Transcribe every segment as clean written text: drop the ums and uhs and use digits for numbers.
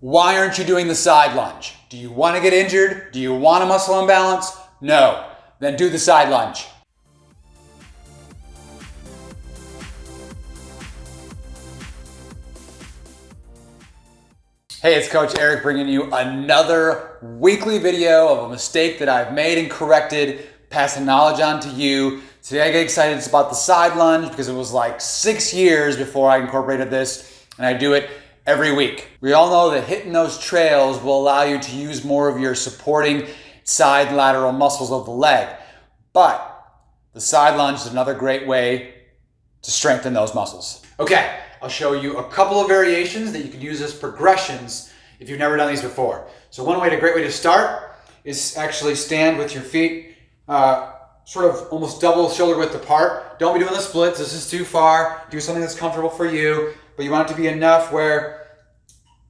Why aren't you doing the side lunge? Do you want to get injured? Do you want a muscle imbalance? No. Then do the side lunge. Hey, it's Coach Eric bringing you another weekly video of a mistake that I've made and corrected, passing knowledge on to you. Today I get excited about the side lunge because it was like 6 years before I incorporated this, and I do it every week. We all know that hitting those trails will allow you to use more of your supporting side lateral muscles of the leg. But the side lunge is another great way to strengthen those muscles. Okay, I'll show you a couple of variations that you can use as progressions if you've never done these before. So a great way to start is actually stand with your feet sort of almost double shoulder width apart. Don't be doing the splits, this is too far. Do something that's comfortable for you, but you want it to be enough where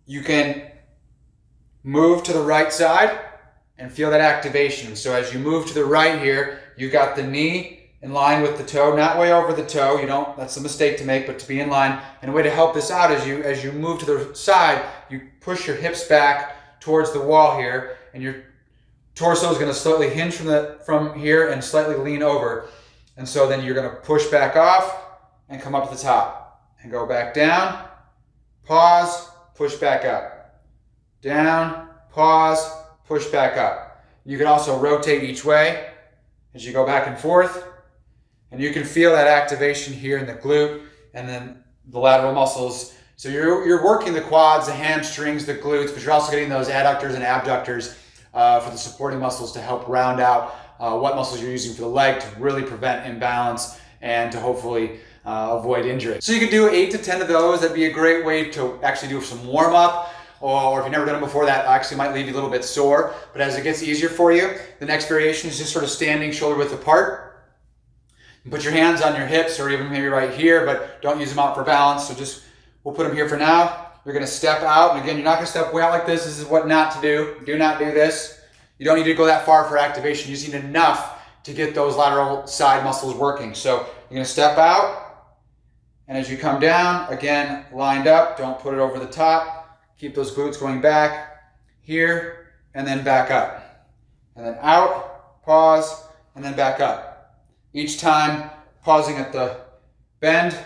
you can move to the right side and feel that activation. So as you move to the right here, you got the knee in line with the toe, not way over the toe. You don't, that's a mistake to make, but to be in line. And a way to help this out is as you move to the side, you push your hips back towards the wall here, and your torso is going to slightly hinge from here and slightly lean over. And so then you're going to push back off and come up to the top and go back down, pause, push back up. Down, pause, push back up. You can also rotate each way as you go back and forth. And you can feel that activation here in the glute and then the lateral muscles. So you're working the quads, the hamstrings, the glutes, but you're also getting those adductors and abductors for the supporting muscles to help round out what muscles you're using for the leg to really prevent imbalance and to hopefully avoid injury. So you could do 8 to 10 of those. That'd be a great way to actually do some warm up, or if you've never done them before, that actually might leave you a little bit sore. But as it gets easier for you, the next variation is just sort of standing shoulder width apart. You put your hands on your hips or even maybe right here, but don't use them out for balance. So we'll put them here for now. You're going to step out. And again, you're not going to step way out like this. This is what not to do. Do not do this. You don't need to go that far for activation. You just need enough to get those lateral side muscles working. So you're going to step out. And as you come down, again, lined up, don't put it over the top. Keep those glutes going back here and then back up. And then out, pause, and then back up. Each time pausing at the bend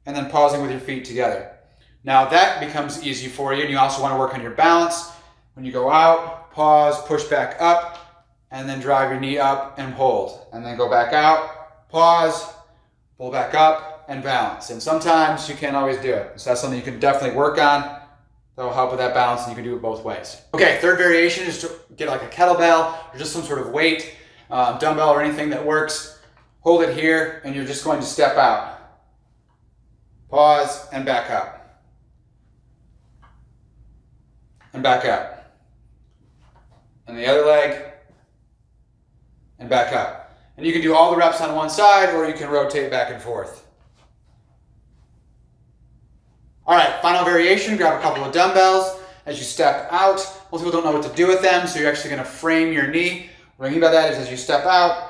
and then pausing with your feet together. Now that becomes easy for you, and you also want to work on your balance. When you go out, pause, push back up, and then drive your knee up and hold. And then go back out, pause, pull back up, and balance. And sometimes you can't always do it. So that's something you can definitely work on. That'll help with that balance, and you can do it both ways. Okay, third variation is to get like a kettlebell or just some sort of weight, dumbbell or anything that works. Hold it here, and you're just going to step out. Pause, and back up. And back up. And the other leg, and back up. And you can do all the reps on one side, or you can rotate back and forth. All right, final variation, grab a couple of dumbbells. As you step out, most people don't know what to do with them, so you're actually gonna frame your knee. What I mean by that is as you step out,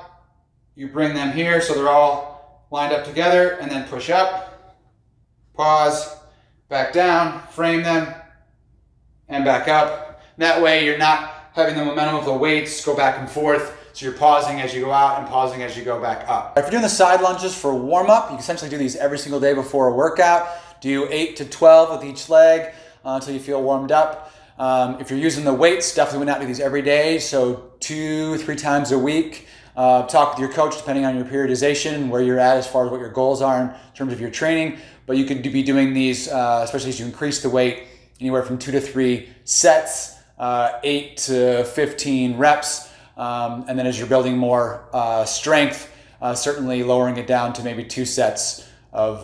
you bring them here so they're all lined up together, and then push up, pause, back down, frame them, and back up. That way you're not having the momentum of the weights go back and forth, so you're pausing as you go out and pausing as you go back up. If you're doing the side lunges for warm up, you can essentially do these every single day before a workout. Do 8 to 12 with each leg until you feel warmed up. If you're using the weights, definitely would not do these every day, so 2-3 times a week. Talk with your coach depending on your periodization, where you're at as far as what your goals are in terms of your training. But you could be doing these, especially as you increase the weight, anywhere from 2 to 3 sets, 8 to 15 reps. And then as you're building more strength, certainly lowering it down to maybe 2 sets of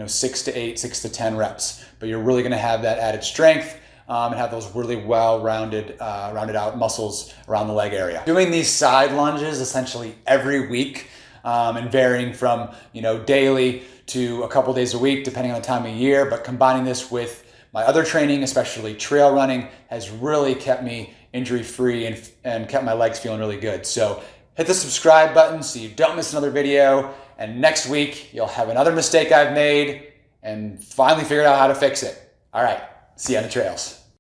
6 to 8, 6 to 10 reps. But you're really going to have that added strength and have those really rounded out muscles around the leg area. Doing these side lunges essentially every week and varying from daily to a couple days a week depending on the time of year, but combining this with my other training, especially trail running, has really kept me injury free and kept my legs feeling really good. So hit the subscribe button so you don't miss another video, and next week you'll have another mistake I've made and finally figured out how to fix it. All right, see you on the trails.